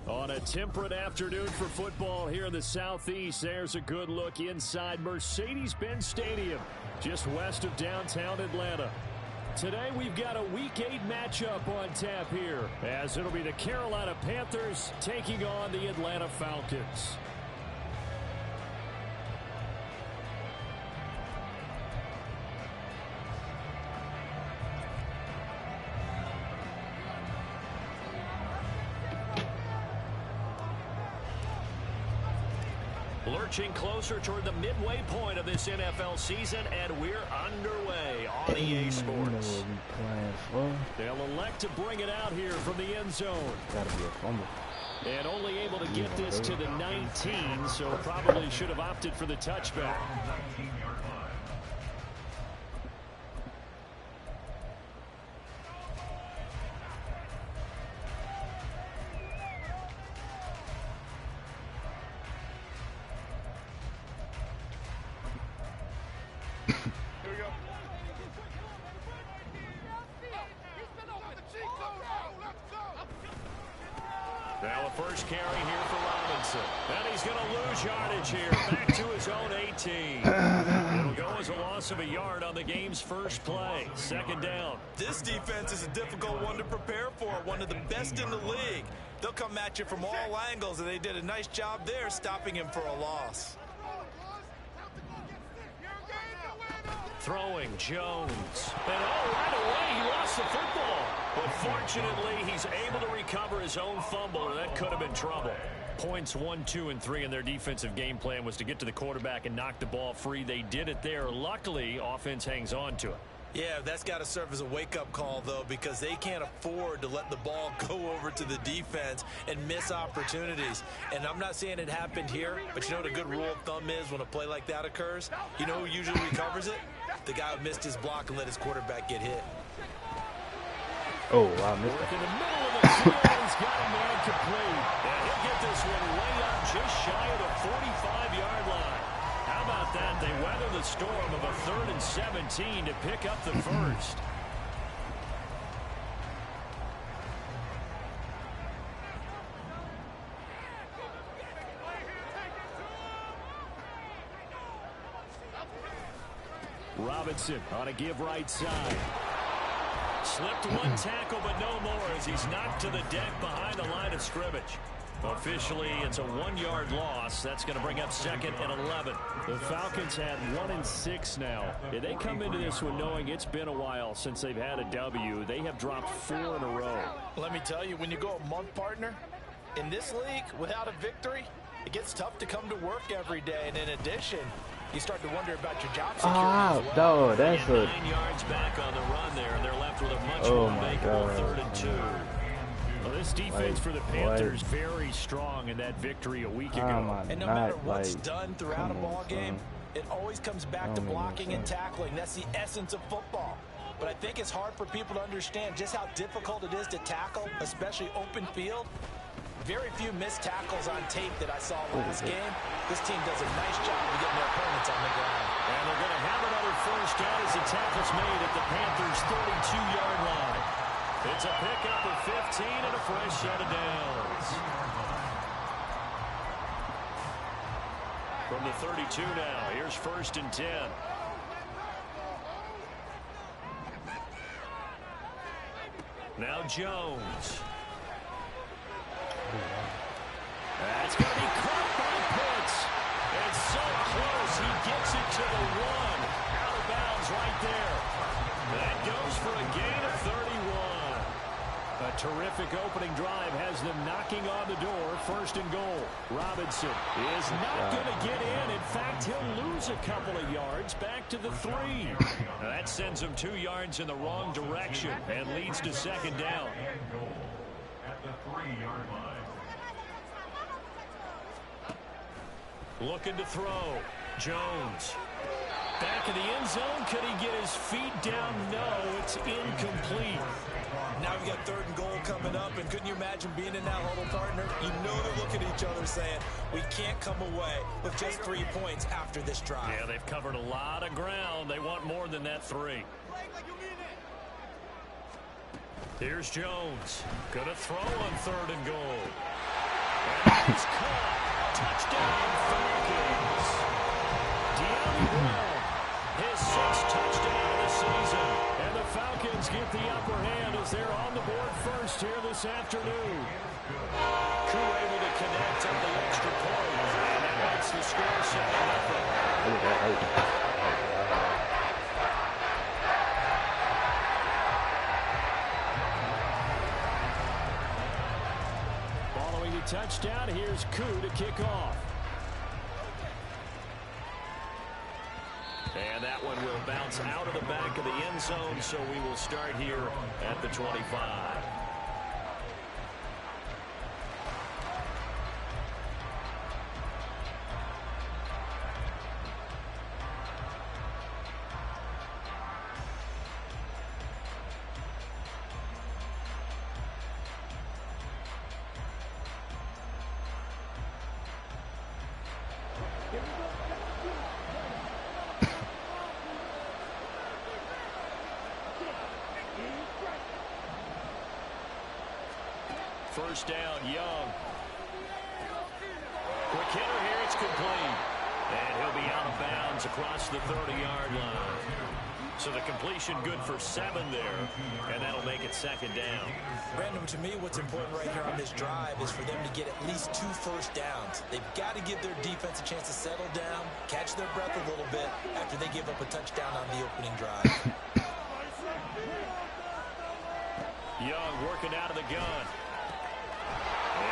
On a temperate afternoon for football here in the Southeast, there's a good look inside Mercedes-Benz Stadium, just west of downtown Atlanta. Today we've got a Week 8 matchup on tap here, as it'll be the Carolina Panthers taking on the Atlanta Falcons. Lurching closer toward the midway point of this NFL season, and we're underway on EA Sports. They'll elect to bring it out here from the end zone. Gotta be a fumble. And only able to get this to the 19, so probably should have opted for the touchback. Now a first carry here for Robinson. And he's going to lose yardage here. Back to his own 18. It'll go as a loss of a yard on the game's first play. Second down. This defense is a difficult one to prepare for. One of the best in the league. They'll come at you from all angles, and they did a nice job there stopping him for a loss. Throwing Jones. And right away he lost the football. But fortunately he's able to recover his own fumble, or that could have been trouble. Points 1, 2, and 3 in their defensive game plan was to get to the quarterback and knock the ball free. They did it there. Luckily, offense hangs on to it. Yeah, that's got to serve as a wake-up call, though, because they can't afford to let the ball go over to the defense and miss opportunities. And I'm not saying it happened here, but you know what a good rule of thumb is when a play like that occurs? You know who usually recovers it? The guy who missed his block and let his quarterback get hit. Oh, wow, missed it. In the middle of the field, he's got a man complete. And he'll get this one way up just shy of the 45-yard line. How about that? They weather the storm of a 3rd and 17 to pick up the first. Robinson on a give right side. Slipped one tackle, but no more as he's knocked to the deck behind the line of scrimmage. Officially, it's a 1-yard loss. That's going to bring up 2nd and 11. The Falcons had 1 and 6 now. If they come into this one knowing it's been a while since they've had a W, they have dropped 4 in a row. Let me tell you, when you go a month, partner, in this league, without a victory, it gets tough to come to work every day. And in addition, you start to wonder about your job security as well. Oh, that's a 9 yards back on the run there, and they're left with a much more makeable 3rd and 2. Well, this defense for the Panthers very strong in that victory a week ago. And no matter what's done throughout a ball game, it always comes back to blocking and tackling. That's the essence of football. But I think it's hard for people to understand just how difficult it is to tackle, especially open field. Very few missed tackles on tape that I saw last game. This team does a nice job of getting their opponents on the ground. And they're going to have another first down as the tackle's made at the Panthers' 32-yard line. It's a pickup of 15 and a fresh set of downs. From the 32 now, here's 1st and 10. Now Jones. That's going to be caught by Pitts. It's so close. He gets it to the 1. Out of bounds right there. That goes for a gain of 31. A terrific opening drive has them knocking on the door. 1st and goal. Robinson is not going to get in. In fact, he'll lose a couple of yards back to the 3. Now that sends him 2 yards in the wrong direction and leads to 2nd down. At the 3-yard line. Looking to throw. Jones. Back in the end zone. Could he get his feet down? No, it's incomplete. Now we got 3rd and goal coming up, and couldn't you imagine being in that huddle, partner? You know they're looking at each other saying, we can't come away with just 3 points after this drive. Yeah, they've covered a lot of ground. They want more than that 3. Here's Jones. Gonna throw on 3rd and goal. He's caught. Touchdown, Falcons. His 6th touchdown of the season. And the Falcons get the upper hand as they're on the board first here this afternoon. Crew able to connect on the extra point. And that makes the score 7-0. Following the touchdown, here's Koo to kick off. And that one will bounce out of the back of the end zone, so we will start here at the 25. First down, Young. Quick hitter here, it's complete. And he'll be out of bounds across the 30-yard line. So the completion good for 7 there, and that'll make it 2nd down. Brandon, to me, what's important right here on this drive is for them to get at least 2 first downs. They've got to give their defense a chance to settle down, catch their breath a little bit after they give up a touchdown on the opening drive. Young working out of the gun.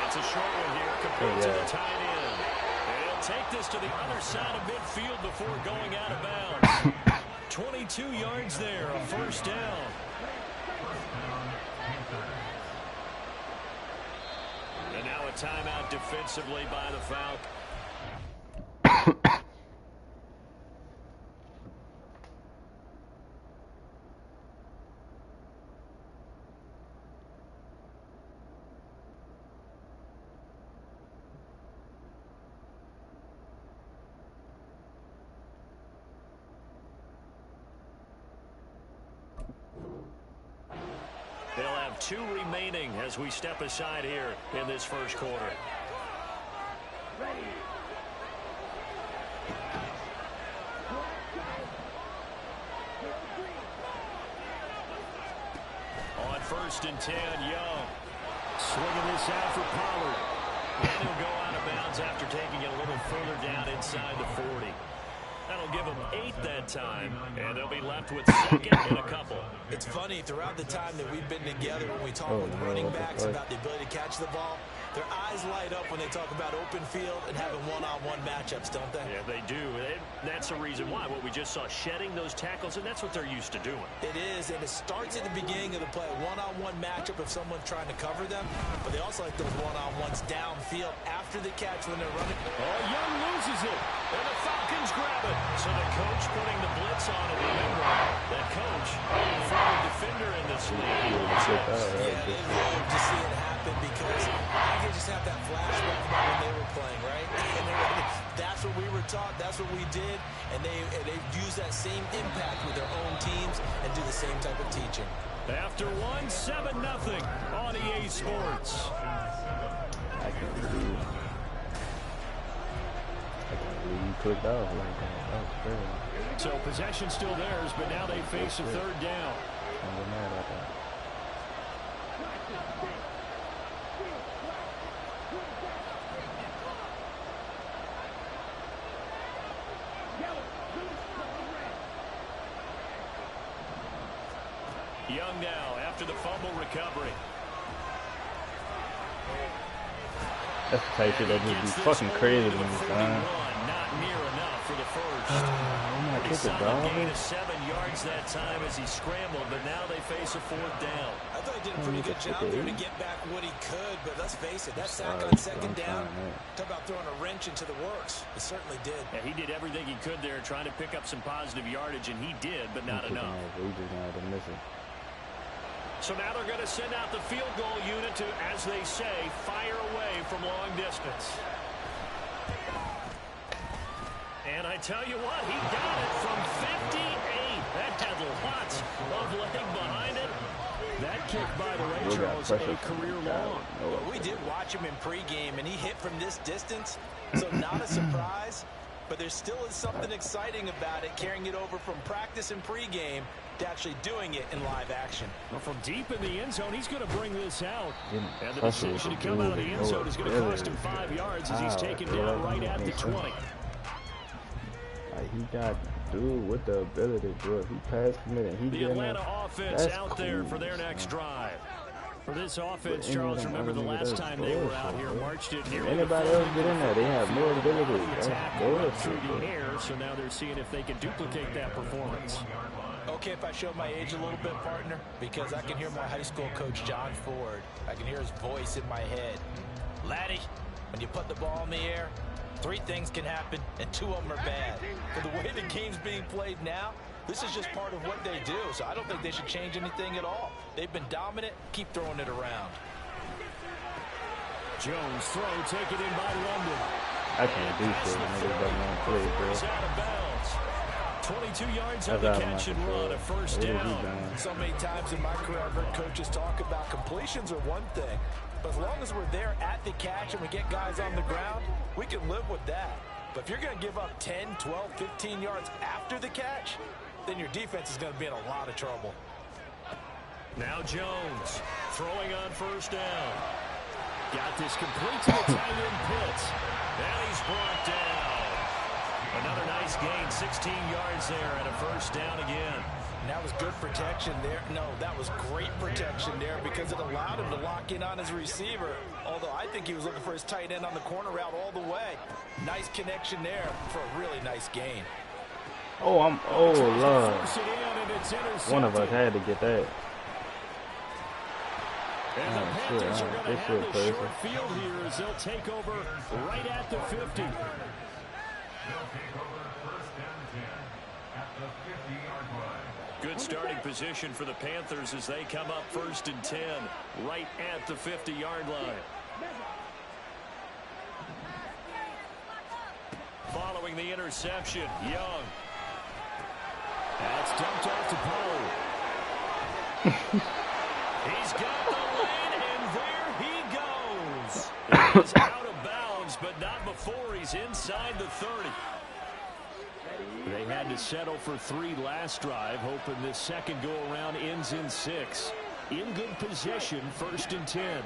It's a short one here, complete to the tight end. And he'll take this to the other side of midfield before going out of bounds. 22 yards there, a first down. And now a timeout defensively by the Falcons. They'll have 2 remaining as we step aside here in this first quarter. On 1st and 10, Young. Swinging this out for Pollard. And he'll go out of bounds after taking it a little further down inside the 40. That'll give them 8 that time, and they'll be left with 2nd and a couple. It's funny, throughout the time that we've been together, when we talk with running backs about the ability to catch the ball, their eyes light up when they talk about open field and having one-on-one matchups, don't they? Yeah, they do. That's the reason why. What we just saw, shedding those tackles, and that's what they're used to doing. It is, and it starts at the beginning of the play, one-on-one matchup if someone's trying to cover them, but they also like those one-on-ones downfield after the catch when they're running. Oh, Young loses it, and the Falcons grab it. So the coach putting the blitz on it. Remember, that coach, former defender in this league. Yeah, they love to see it happen because I can just have that flashback about when they were playing, right? And that's what we were taught. That's what we did. And they use that same impact with their own teams and do the same type of teaching. After 7-0 on EA Sports. I can't believe you clicked off like that. That was crazy. So possession still theirs, but now they face a 3rd down. I'm mad about that. Young now after the fumble recovery. That's the type shit that just be fucking crazy to me, son. Not near enough for the first. Oh my He saw God. a gain of 7 yards that time as he scrambled, but now they face a 4th down. I thought he did a pretty good job there to get back what he could, but let's face it, that sack on 2nd down, talk about throwing a wrench into the works. He certainly did. Yeah, he did everything he could there trying to pick up some positive yardage, and he did, but not enough. We just had to miss it. So now they're going to send out the field goal unit to, as they say, fire away from long distance. And I tell you what, he got it from 58. That had lots of leg behind it. That kick by the way, Charles, a career long. Well, we did watch him in pregame, and he hit from this distance, so not a surprise. But there still is something exciting about it, carrying it over from practice and pregame to actually doing it in live action. Well, from deep in the end zone, he's going to bring this out. And the decision to come out of the end zone is going to cost him 5 yards as he's taken down right at the 20. Like, he got dude with the ability, bro. He passed committed. He the Atlanta offense out there for their next drive. For this offense, Charles, remember the last time they were out here, marched it nearly. Anybody else get in there? They have no ability. That's through the air, so now they're seeing if they can duplicate that performance. Okay, if I show my age a little bit, partner, because I can hear my high school coach, John Ford. I can hear his voice in my head. Laddie, when you put the ball in the air, 3 things can happen, and 2 of them are bad. But the way the game's being played now, this is just part of what they do, so I don't think they should change anything at all. They've been dominant. Keep throwing it around. Jones throw, take it in by London. I can't do shit. Niggas don't want to play, bro. Out of bounds. 22 yards on the catch and run, a first down. So many times in my career, I've heard coaches talk about completions are one thing, but as long as we're there at the catch and we get guys on the ground, we can live with that. But if you're going to give up 10, 12, 15 yards after the catch, then your defense is going to be in a lot of trouble. Now Jones throwing on first down. Got this complete to the tight end Pitts. And he's brought down. Another nice gain, 16 yards there and a first down again. And that was good protection there. No, that was great protection there because it allowed him to lock in on his receiver. Although I think he was looking for his tight end on the corner route all the way. Nice connection there for a really nice gain. Oh, Lord. One of us had to get that. And the Panthers are going to have the short field here as they'll take over right at the 50. Good starting position for the Panthers as they come up 1st and 10 right at the 50-yard line. Following the interception, Young. That's dumped off to Pollard. He's got the lane, and there he goes. He's out of bounds, but not before he's inside the 30. They had to settle for 3 last drive, hoping this second go-around ends in 6. In good position, 1st and 10.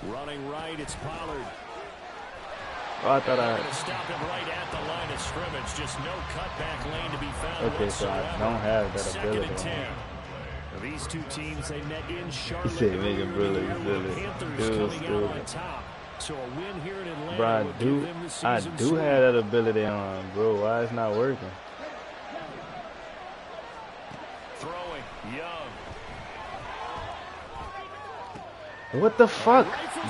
Running right, it's Pollard. Oh, I thought I... Stop him right at the line of scrimmage. Just no cutback lane to be found. Okay, so I don't have that ability. 2nd and 10. These two teams, they met in Charlotte. He said, make it brilliant. Panthers coming out on top. So a win here in Atlanta. Bro, I do have that ability on, bro. Why it's not working? Throwing, Young. What the fuck?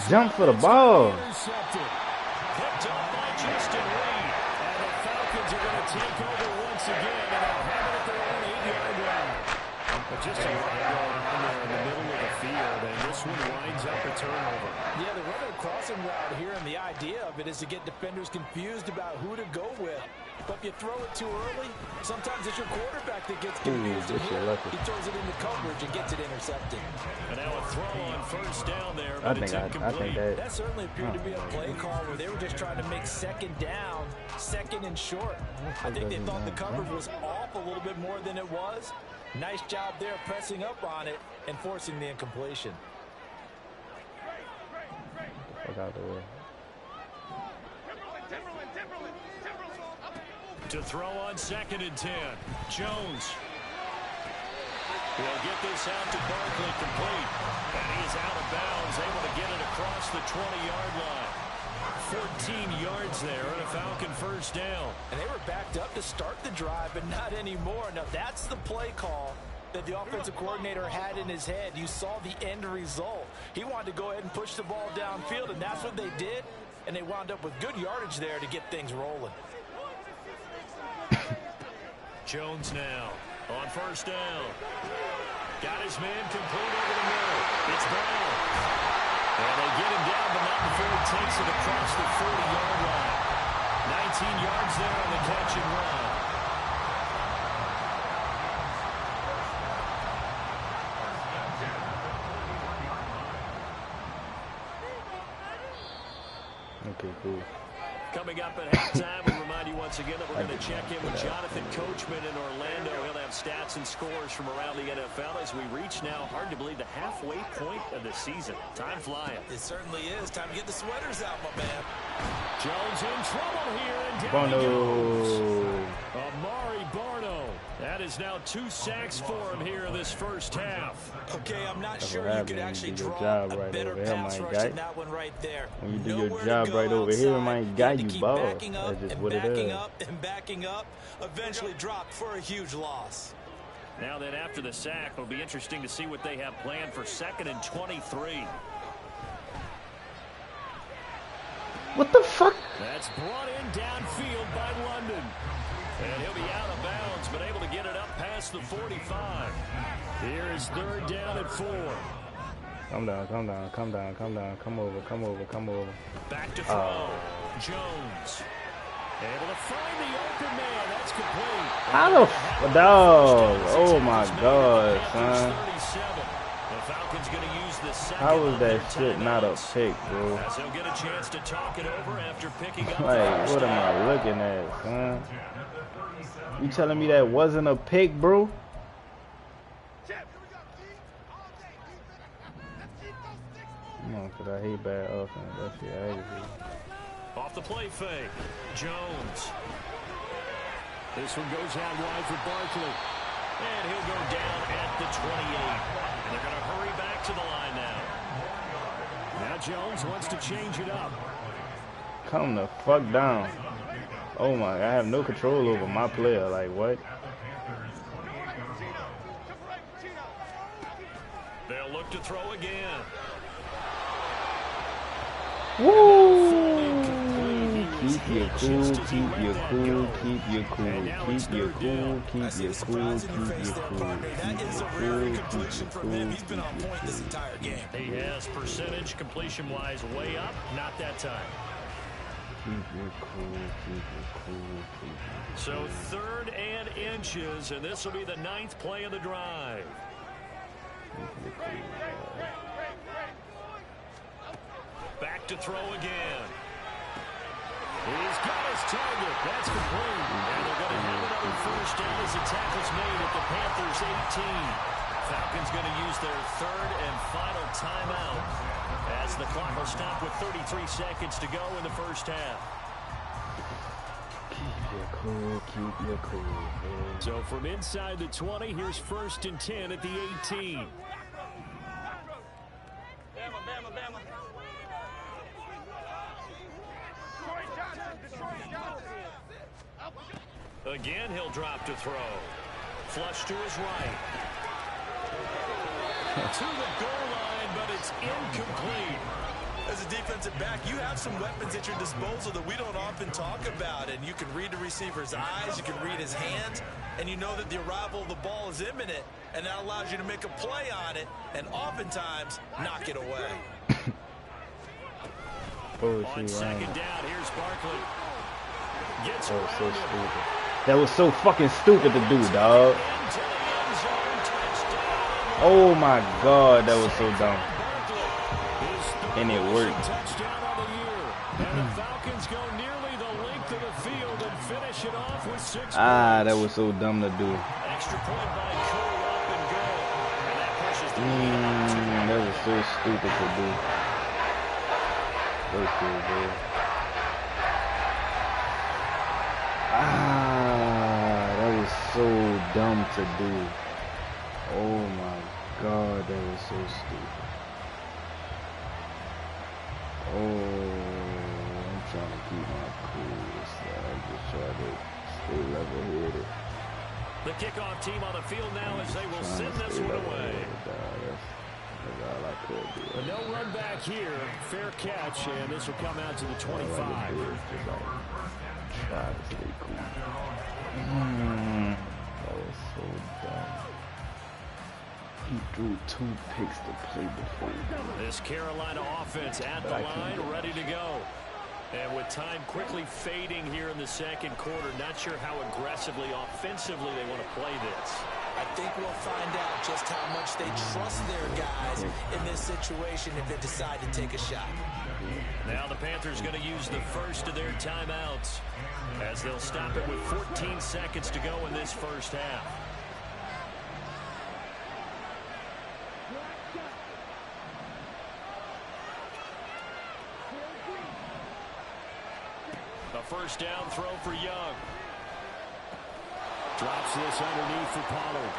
Jump for the ball. Picked up by Justin Reed. And the Falcons are going to take over once again. And they'll have it at their own 8-yard line. But just a lot going on there in the middle of the field. And this one winds up a turnover. Yeah, they're running a crossing route here, and the idea of it is to get defenders confused about who to go with. But if you throw it too early, sometimes it's your quarterback that gets confused. And here, he throws it into coverage and gets it intercepted. And now a throw on first down there, I but it's incomplete. think that certainly appeared to be a play call where they were just trying to make second down, second and short. I think they thought the coverage was off a little bit more than it was. Nice job there pressing up on it and forcing the incompletion. Out the way. To throw on 2nd and 10. Jones will get this out to Barkley complete. And he's out of bounds, able to get it across the 20-yard line. 14 yards there and a Falcon first down. And they were backed up to start the drive, but not anymore. Now that's the play call that the offensive coordinator had in his head. You saw the end result. He wanted to go ahead and push the ball downfield, and that's what they did. And they wound up with good yardage there to get things rolling. Jones now on first down. Got his man complete over the middle. It's Brown. And they get him down, but not before he takes it across the 40-yard line. 19 yards there on the catch and run. too cool. Coming up at halftime, we remind you once again that we're going to check in with Jonathan Coachman in Orlando. He'll have stats and scores from around the NFL as we reach now, hard to believe, the halfway point of the season. Time flying. It certainly is. Time to get the sweaters out, my man. Jones in trouble here, and down Barno. he goes. Amari Barno. That is now 2 sacks for him here in this first half. Okay, I'm not sure you could actually draw a better pass rush than that one right there. When you do your job right over here, my guy, you ball. That's just what it is. Backing up, eventually dropped for a huge loss. Now then, after the sack, it'll be interesting to see what they have planned for 2nd and 23. What the fuck? That's brought in downfield by London. And he'll be out of bounds, but able to get it up past the 45. Here is 3rd down and 4. Come down. Come over. Back to throw. Jones. Able to find the open man. That's complete. How the dog? Oh my God, son. The Falcons going to use the second. How was that shit not a pick, bro? As he'll get a chance to talk it over after picking up. Like, what am I looking at, son? You telling me that wasn't a pick, bro? Come on, cause I hate bad offense. That shit aggravating. Off the play fake. Jones. This one goes out wide for Barkley. And he'll go down at the 28. And they're going to hurry back to the line now. Now Jones wants to change it up. Come the fuck down. Oh my, I have no control over my player. Like, what? They'll look to throw again. Woo! Keep your cool, keep your cool, keep your cool, keep your cool, keep your cool, keep your cool, He's been on point this entire game. He has percentage completion-wise way up. Not that time. Keep your cool, keep your cool, keep your cool. So 3rd and inches, and this will be the 9th play of the drive. Back to throw again. He's got his target. That's complete. And they're going to have another first down as the tackle's made at the Panthers 18. Falcons going to use their 3rd and final timeout as the clock will stop with 33 seconds to go in the first half. Keep your cool, keep your cool, man. So from inside the 20, here's 1st and 10 at the 18. Again, he'll drop to throw. Flush to his right. To the goal line, but it's incomplete. As a defensive back, you have some weapons at your disposal that we don't often talk about. And you can read the receiver's eyes, you can read his hands, and you know that the arrival of the ball is imminent. And that allows you to make a play on it and oftentimes knock it away. Oh, On 2nd down, here's Barkley. Gets that was so around stupid. That was so fucking stupid to do, dog. Oh my God, that was so dumb. And it worked. Touchdown on the year. And the Falcons go nearly the length of the field and finish it off with 6 points. That was so dumb to do. Extra point by Cole, up and go. And that pushes the That was so stupid to do. So stupid. That was so dumb to do. Oh my God, that was so stupid. Oh, I'm trying to keep my cool, so I'm just trying to stay level-headed. The kickoff team on the field now as they will send this one away. That's all I could do. But no run back here. Fair catch, and this will come out to the 25. Try to stay cool. That was so dumb. He threw 2 picks to play before. This Carolina offense at the line, ready to go. And with time quickly fading here in the second quarter, not sure how aggressively, offensively they want to play this. I think we'll find out just how much they trust their guys in this situation if they decide to take a shot. Now the Panthers going to use the first of their timeouts as they'll stop it with 14 seconds to go in this first half. A first down throw for Young. Drops this underneath for Pollard.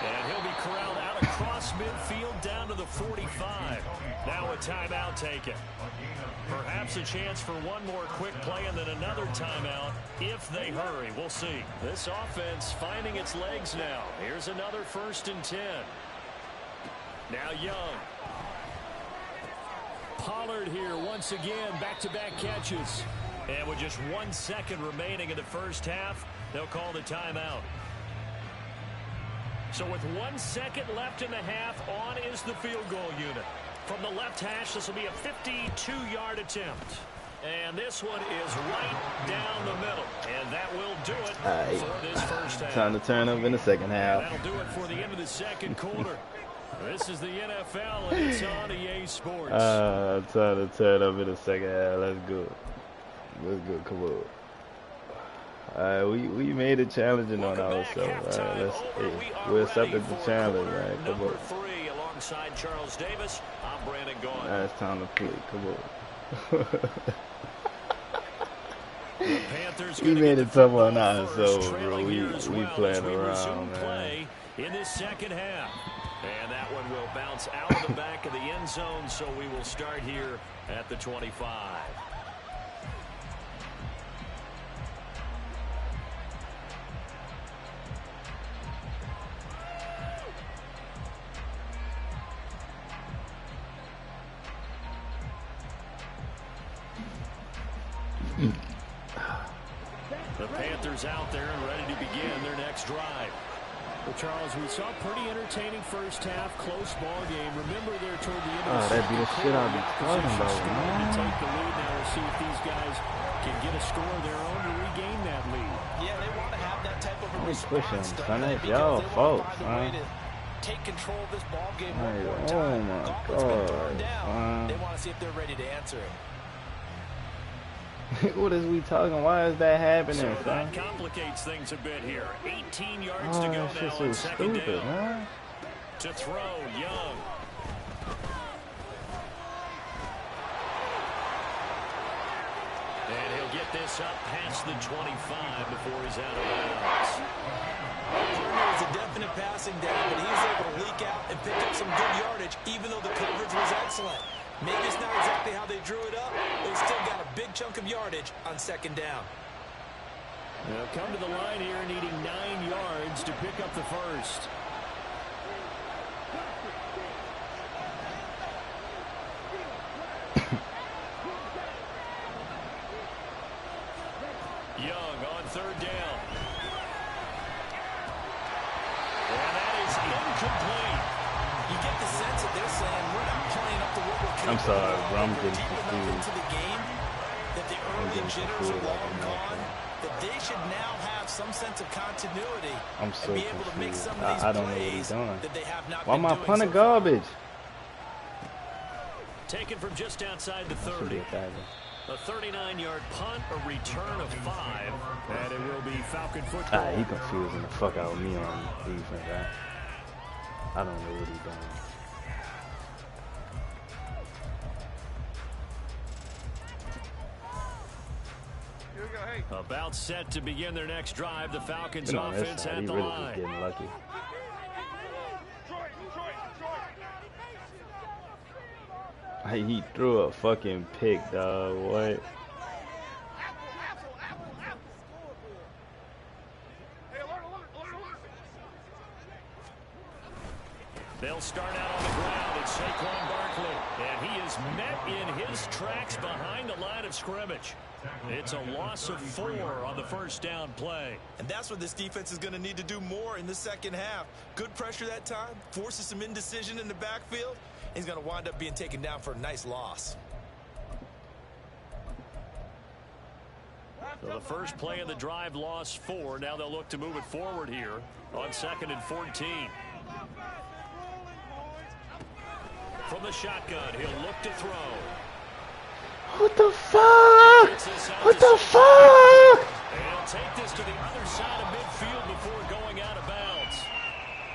And he'll be corralled out across midfield down to the 45. Now a timeout taken. Perhaps a chance for one more quick play and then another timeout if they hurry. We'll see. This offense finding its legs now. Here's another 1st and 10. Now Young. Pollard here once again, back-to-back catches. And with just 1 second remaining in the first half, they'll call the timeout. So with 1 second left in the half, on is the field goal unit. From the left hash, this will be a 52-yard attempt. And this one is right down the middle. And that will do it for this first half. Time to turn up in the second half. And that'll do it for the end of the second quarter. This is the NFL, and it's on EA Sports. Time to turn up in the second half. Let's go. Let's go. Come on. We made it challenging on ourselves. We accepted the challenge. Right? Come on. 3 alongside Charles Davis. I'm Brandon Gaughan. Now it's time to play. Come on. We made it tough on ourselves, bro. We playing around, man. In this second half. And that one will bounce out of the back of the end zone, so we will start here at the 25. The Panthers out there and ready to begin their next drive. Well, Charles, we saw a pretty entertaining first half, close ball game. Remember there toward the end of the that'd be the shit I'll be talking about, man. To take the lead now, we'll see if these guys can get a score of their own to regain that lead. Yeah, they want to have that type of a Pushing, response. son. It's y'all fault, man. Take control of this ball game Hey, one more oh time. my Gauntlet's been burned God, down. They want to see if they're ready to answer it. What is we talking? Why is that happening, So son? that complicates things a bit here. 18 yards to go That's now just on so second stupid, down. man. To throw, Young. And he'll get this up past the 25 before he's out of bounds. It was a definite passing down, but he was able to leak out and pick up some good yardage, even though the coverage was excellent. Maybe it's not exactly how they drew it up, but he still got a big chunk of yardage on second down. They'll come to the line here needing 9 yards to pick up the first. Young on third down. And that is incomplete. You get the sense that they're saying we're not playing up to what we're capable I'm sorry, of. bro. I'm We're getting deep enough confused. into the game that the early jitters are long gone, that they should now have some sense of continuity I'm so and be able to make confused. some of these I don't know what plays he's doing. that they have not Why been am I doing punting so far. garbage? Taken from just outside the That should be 30. a tackle. A 39-yard punt, a return of 5, and it will be Falcon football. He confusing the fuck out of me on defense, right? I don't know what he's doing. About set to begin their next drive. The Falcons Been on this offense side. at He the really just line. getting lucky. He threw a fucking pick, dog. What? They'll start out on the ground. It's Saquon Barkley, and he is met in his tracks behind the line of scrimmage. It's a loss of 4 on the first down play. And that's what this defense is going to need to do more in the second half. Good pressure that time, forces some indecision in the backfield. He's going to wind up being taken down for a nice loss. So the first play of the drive lost 4. Now they'll look to move it forward here on 2nd and 14. From the shotgun, he'll look to throw. What the fuck? What the fuck? And he'll take this to the other side of midfield before going out of bounds.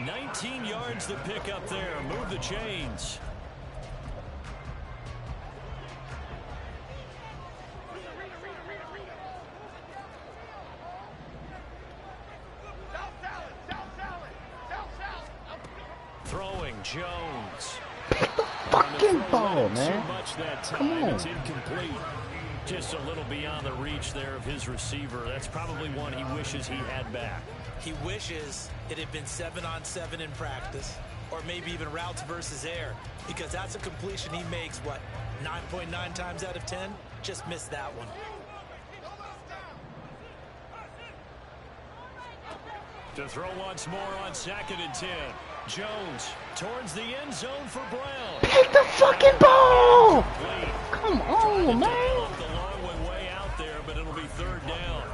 19 yards to pick up there. Move the chains. Throwing Jones. Fucking ball, man. Come on. It's incomplete. Just a little beyond the reach there of his receiver. That's probably one he wishes he had back. He wishes it had been 7-on-7 in practice, or maybe even routes versus air, because that's a completion he makes, what, 9.9 times out of 10? Just missed that one. To throw once more on 2nd and 10. Jones towards the end zone for Brown. Take the fucking ball! Come on, man. The long one way out there, but it'll be 3rd down.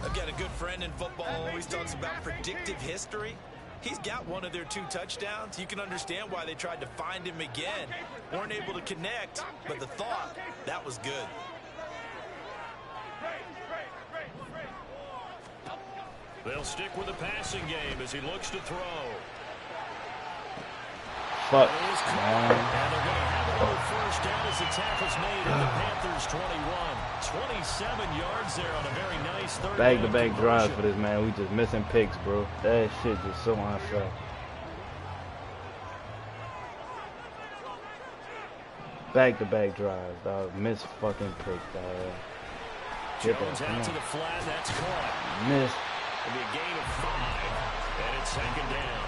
I've got a good friend in football who always talks about predictive history. He's got one of their 2 touchdowns. You can understand why they tried to find him again. Weren't able to connect, but the thought, that was good. They'll stick with the passing game as he looks to throw. Fuck, And man. they're going to have it on 1st down as the tackle's made at the Panthers 21. 27 yards there on a very nice 3rd down Back-to-back drives for this, man. We just missing picks, bro. That shit just so unfair. Back-to-back drives, dog. Miss fucking pick, dog. Jones out to the flat. That's caught. Miss. It'll be a gain of 5. And it's 2nd down.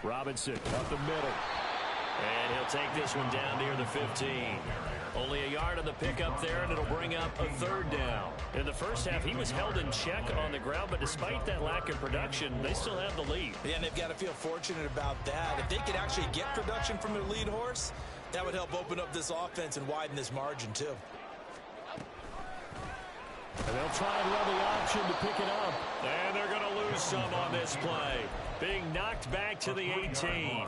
Robinson up the middle. And he'll take this one down near the 15. Only a yard on the pickup there, and it'll bring up a 3rd down. In the first half, he was held in check on the ground, but despite that lack of production, they still have the lead. Yeah, and they've got to feel fortunate about that. If they could actually get production from their lead horse, that would help open up this offense and widen this margin, too. And they'll try and run the option to pick it up. And they're going to lose some on this play. Being knocked back to the 18.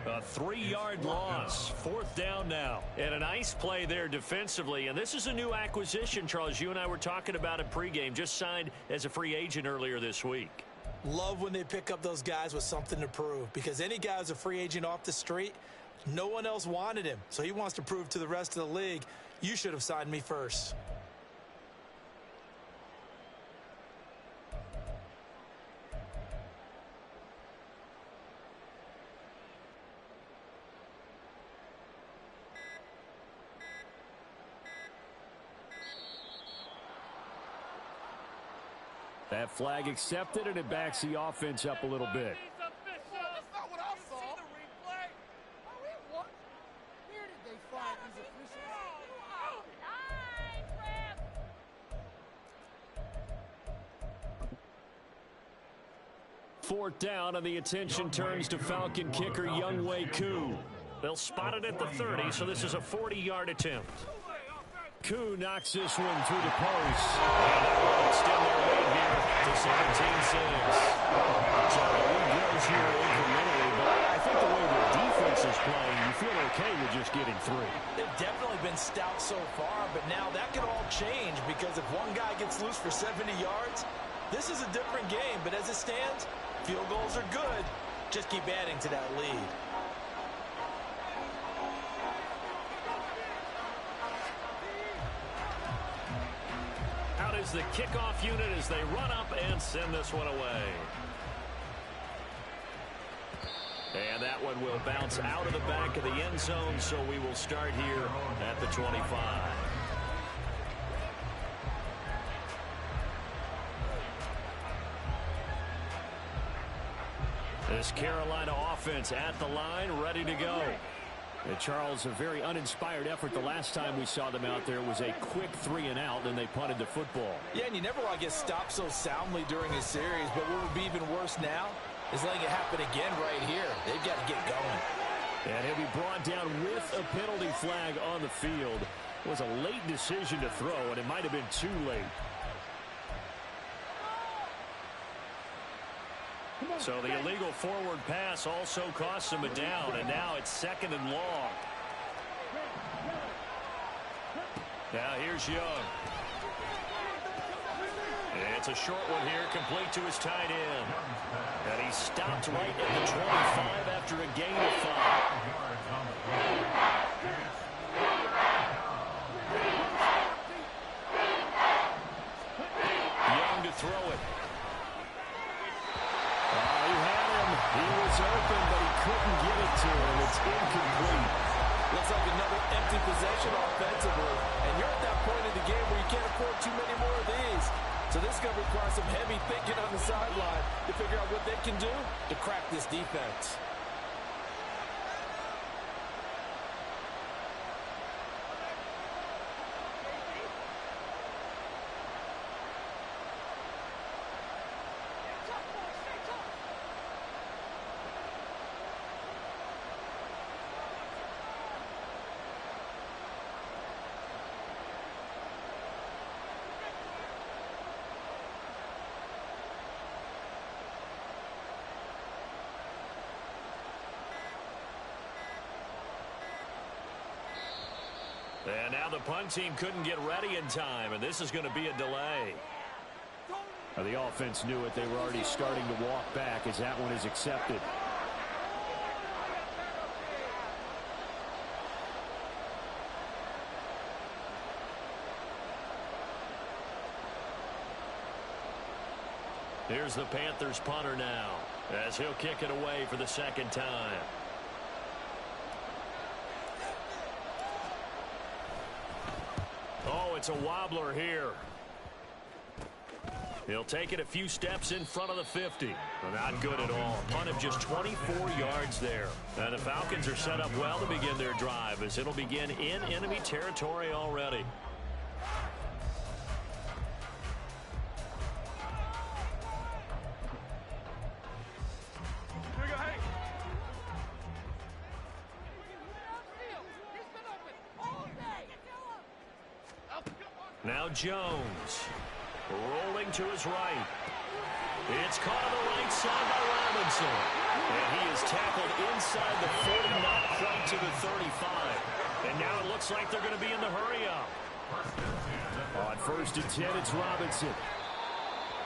A 3-yard loss. 4th down now. And a nice play there defensively. And this is a new acquisition, Charles. You and I were talking about it pregame. Just signed as a free agent earlier this week. Love when they pick up those guys with something to prove. Because any guy who's a free agent off the street, no one else wanted him. So he wants to prove to the rest of the league, you should have signed me first. That flag accepted, and it backs the offense up a little bit. Fourth down, and the attention turns to Falcon kicker Younghoe Koo. They'll spot it at the 30, so this is a 40-yard attempt. Koo knocks this one through the post. And that will extend their lead here to 17-6. So the lead grows here incrementally, but I think the way the defense is playing, you feel okay with just getting 3. They've definitely been stout so far, but now that could all change because if one guy gets loose for 70 yards, this is a different game. But as it stands, field goals are good. Just keep adding to that lead. Out is the kickoff unit as they run up and send this one away. And that one will bounce out of the back of the end zone, so we will start here at the 25. This Carolina offense at the line, ready to go. And Charles, a very uninspired effort the last time we saw them out there was a quick 3-and-out, and they punted the football. Yeah, and you never want to get stopped so soundly during a series, but what would be even worse now is letting it happen again right here. They've got to get going. And he'll be brought down with a penalty flag on the field. It was a late decision to throw, and it might have been too late. So the illegal forward pass also costs him a down, and now it's 2nd and long. Now here's Young. It's a short one here, complete to his tight end. And he stopped right at the 25 after a gain of 5. Young to throw it. He had him. He was open, but he couldn't get it to him. It's incomplete. Looks like another empty possession offensively. And you're at that point in the game where you can't afford too many more of these. So this is going to require some heavy thinking on the sideline to figure out what they can do to crack this defense. And now the punt team couldn't get ready in time, and this is going to be a delay. Now the offense knew it. They were already starting to walk back as that one is accepted. Here's the Panthers punter now, as he'll kick it away for the 2nd time. Oh, it's a wobbler here. He'll take it a few steps in front of the 50. Well, not good at all. Punt of just 24 yards there. And the Falcons are set up well to begin their drive, as it'll begin in enemy territory already. Now Jones, rolling to his right. It's caught on the right side by Robinson. And he is tackled inside the 40, not quite to the 35. And now it looks like they're going to be in the hurry-up. On 1st and 10, it's Robinson.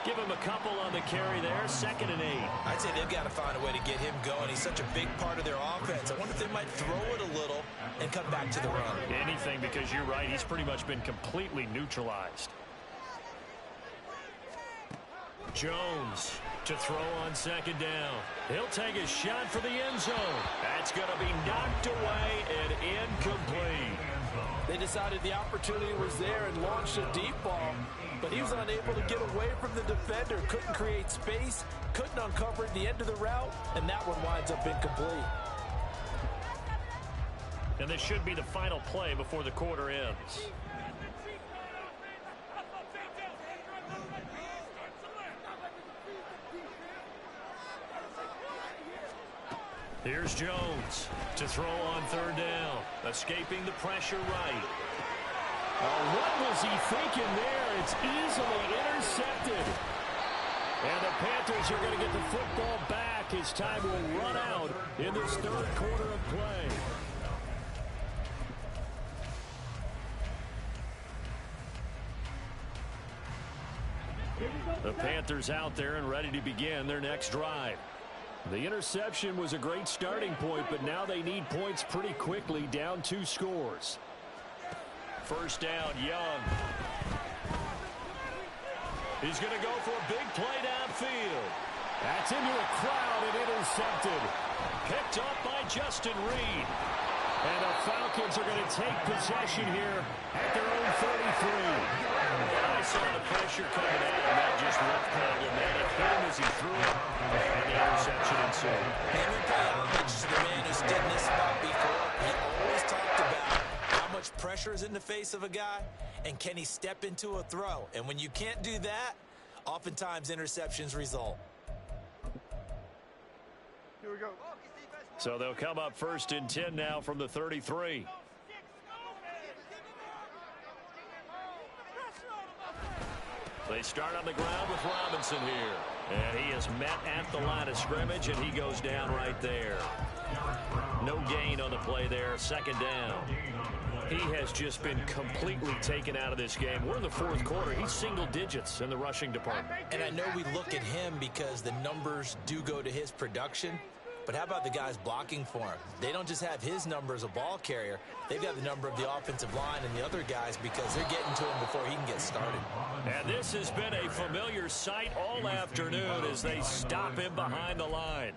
Give him a couple on the carry there, 2nd and 8. I'd say they've got to find a way to get him going. He's such a big part of their offense. I wonder if they might throw it a little and come back to the run. Anything, because you're right. He's pretty much been completely neutralized. Jones to throw on 2nd down. He'll take a shot for the end zone. That's going to be knocked away and incomplete. They decided the opportunity was there and launched a deep ball, but he was unable to get away from the defender. Couldn't create space, couldn't uncover at the end of the route, and that one winds up incomplete. And this should be the final play before the quarter ends. Here's Jones to throw on 3rd down. Escaping the pressure right. Oh, what was he thinking there? It's easily intercepted. And the Panthers are going to get the football back. His time will run out in this 3rd quarter of play. The Panthers out there and ready to begin their next drive. The interception was a great starting point, but now they need points pretty quickly, down 2 scores. 1st down, Young. He's going to go for a big play downfield. That's into a crowd and intercepted. Picked up by Justin Reed. And the Falcons are going to take possession here at their own 33. I saw the pressure coming out, and that just looked problematic. Hit him as he threw it, and the interception ensued. And we pay homage to the man who's done this spot before. He pressure is in the face of a guy, and can he step into a throw? And when you can't do that, oftentimes interceptions result. Here we go. So they'll come up 1st and 10 now from the 33. They start on the ground with Robinson here. And he is met at the line of scrimmage, and he goes down right there. No gain on the play there, 2nd down. He has just been completely taken out of this game. We're in the 4th quarter. He's single digits in the rushing department. And I know we look at him because the numbers do go to his production. But how about the guys blocking for him? They don't just have his number as a ball carrier. They've got the number of the offensive line and the other guys because they're getting to him before he can get started. And this has been a familiar sight all afternoon as they stop him behind the line.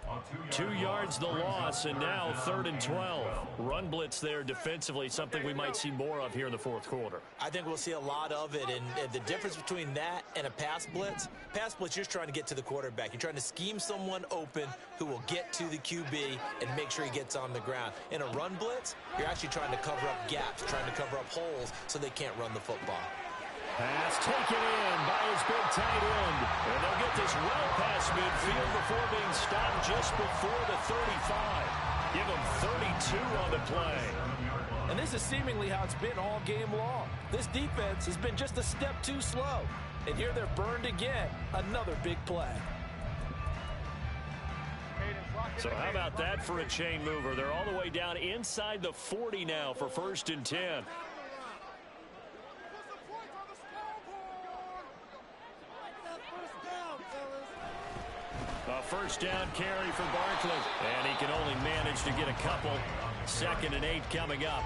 2 yards the loss, and now 3rd and 12. Run blitz there defensively, something we might see more of here in the 4th quarter. I think we'll see a lot of it, and the difference between that and a pass blitz, you're just trying to get to the quarterback. You're trying to scheme someone open who will get to the QB and make sure he gets on the ground. In a run blitz, you're actually trying to cover up gaps, trying to cover up holes so they can't run the football. Pass taken in by his big tight end. And they'll get this well past midfield before being stopped just before the 35. Give him 32 on the play. And this is seemingly how it's been all game long. This defense has been just a step too slow. And here they're burned again. Another big play. So how about that for a chain mover? They're all the way down inside the 40 now for 1st and 10. A 1st down carry for Barkley. And he can only manage to get a couple. 2nd and 8 coming up.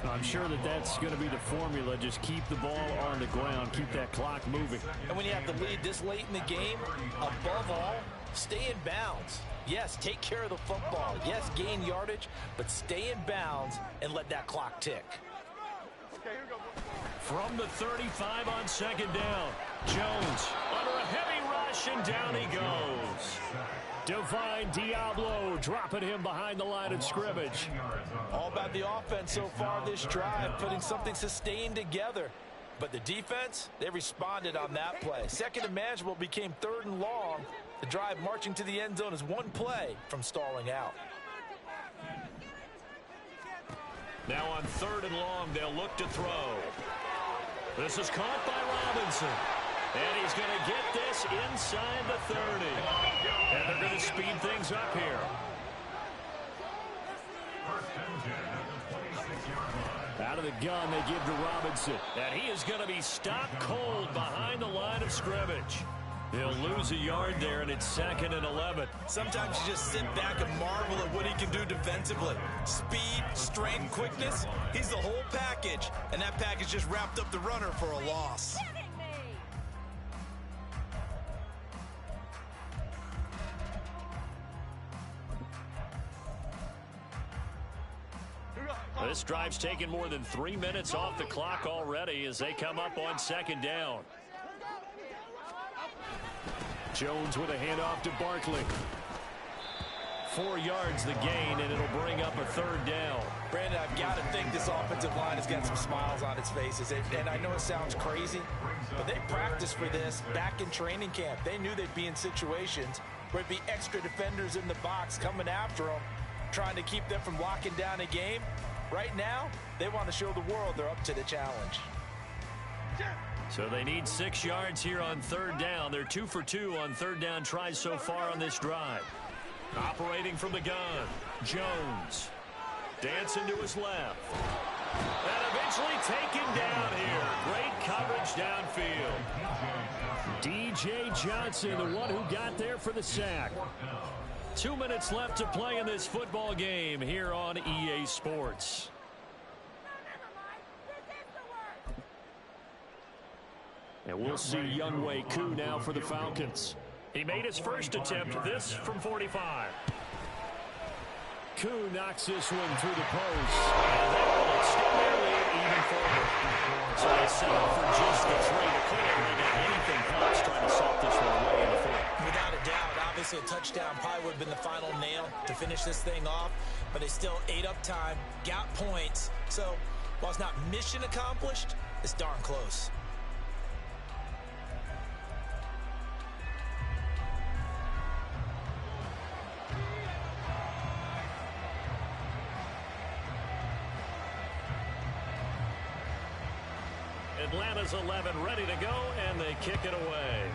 I'm sure that's going to be the formula. Just keep the ball on the ground. Keep that clock moving. And when you have the lead this late in the game, above all, stay in bounds. Yes, take care of the football. Yes, gain yardage, but stay in bounds and let that clock tick. From the 35 on 2nd down, Jones under a heavy rush, and down he goes. Divine Diablo dropping him behind the line of scrimmage. All about the offense so far this drive, putting something sustained together. But the defense, they responded on that play. 2nd and manageable became 3rd and long. The drive marching to the end zone is one play from stalling out. Now on 3rd and long, they'll look to throw. This is caught by Robinson. And he's going to get this inside the 30. And they're going to speed things up here. Out of the gun, they give to Robinson. And he is going to be stopped cold behind the line of scrimmage. He'll lose a yard there, and it's 2nd and 11. Sometimes you just sit back and marvel at what he can do defensively. Speed, strength, quickness, he's the whole package. And that package just wrapped up the runner for a loss. This drive's taken more than 3 minutes off the clock already as they come up on 2nd down. Jones with a handoff to Barkley. 4 yards the gain, and it'll bring up a 3rd down. Brandon, I've got to think this offensive line has got some smiles on its faces. And I know it sounds crazy, but they practiced for this back in training camp. They knew they'd be in situations where it'd be extra defenders in the box coming after them, trying to keep them from locking down a game. Right now, they want to show the world they're up to the challenge. So they need 6 yards here on 3rd down. They're 2 for 2 on 3rd down tries so far on this drive. Operating from the gun, Jones. Dancing to his left. And eventually taken down here. Great coverage downfield. DJ Johnson, the one who got there for the sack. 2 minutes left to play in this football game here on EA Sports. And we'll see Younghoe Koo now for the Falcons. He made his first attempt, this from 45. Koo knocks this one through the post. And they will extend their lead even further. So they settle for just the 3 to clear. Anything helps trying to salt this one away in the field. Without a doubt, obviously a touchdown probably would have been the final nail to finish this thing off. But they still ate up time, got points. So While it's not mission accomplished, it's darn close. Atlanta's 11 ready to go, and they kick it away.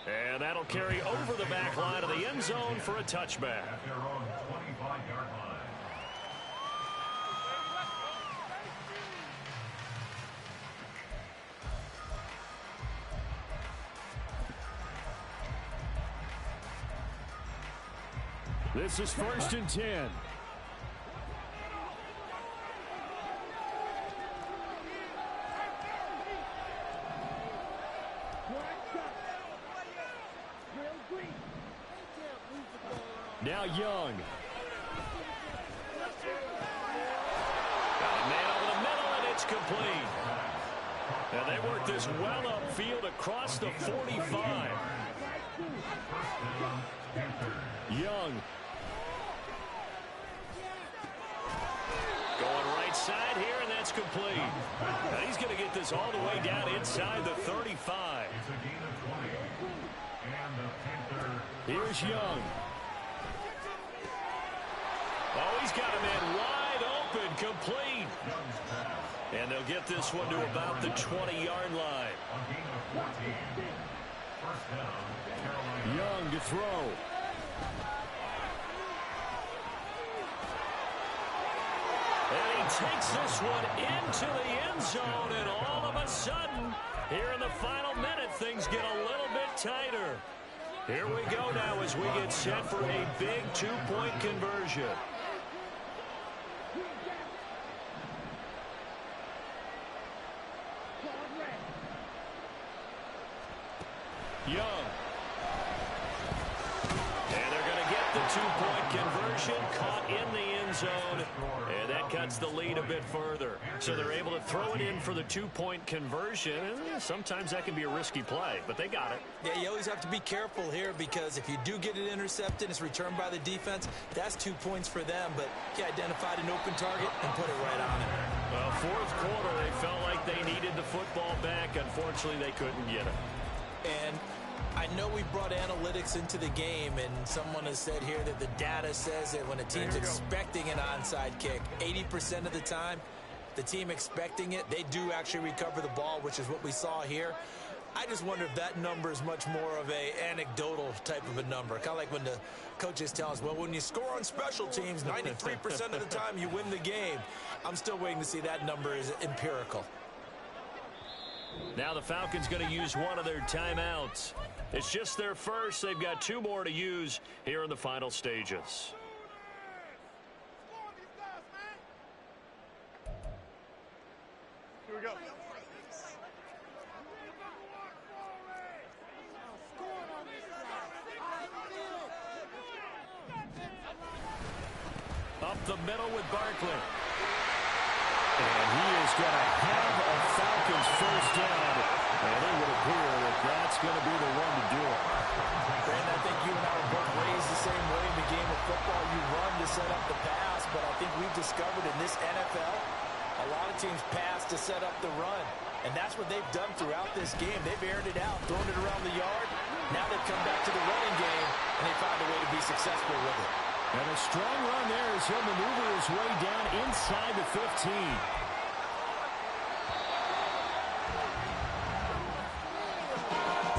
And that'll carry over the back line of the end zone for a touchback. At their own 25-yard line. This is 1st and 10. Now Young. Got a man over the middle, and it's complete. And they work this well upfield across the 45. Young. Going right side here, and that's complete. And he's going to get this all the way down inside the 35. It's a gain of 20. And the Panthers. Here's Young. Oh, he's got a man wide open, complete. And they'll get this one to about the 20-yard line. A gain of 14. First down, Carolina. Young to throw. And he takes this one into the end zone, and all of a sudden, here in the final minute, things get a little bit tighter. Here we go now as we get set for a big two-point conversion. Young. And they're going to get the two-point conversion, caught in the end zone, and that cuts the lead a bit further. So they're able to throw it in for the two-point conversion. Sometimes that can be a risky play, but they got it. Yeah, you always have to be careful here because if you do get it intercepted, it's returned by the defense, that's 2 points for them, but he identified an open target and put it right on it. Well, fourth quarter, they felt like they needed the football back. Unfortunately, they couldn't get it. And I know we brought analytics into the game, and someone has said here that the data says that when a team's expecting an onside kick, 80% of the time, the team expecting it, they do actually recover the ball, which is what we saw here. I just wonder if that number is much more of a anecdotal type of a number. Kind of like when the coaches tell us, well, when you score on special teams, 93% of the time you win the game. I'm still waiting to see that number is empirical. Now the Falcons going to use one of their timeouts. It's just their first. They've got 2 more to use here in the final stages. Here we go. Up the middle with Barkley. And he is going to have a Falcons first down. And it would appear that that's going to be the one to do it. Brandon, I think you and I were both raised the same way in the game of football. You run to set up the pass, but I think we've discovered in this NFL, a lot of teams pass to set up the run. And that's what they've done throughout this game. They've aired it out, thrown it around the yard. Now they've come back to the running game, and they found a way to be successful with it. And a strong run there as he'll maneuver his way down inside the 15.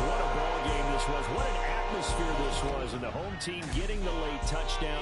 What a ball game this was. What an atmosphere this was. And the home team getting the late touchdown.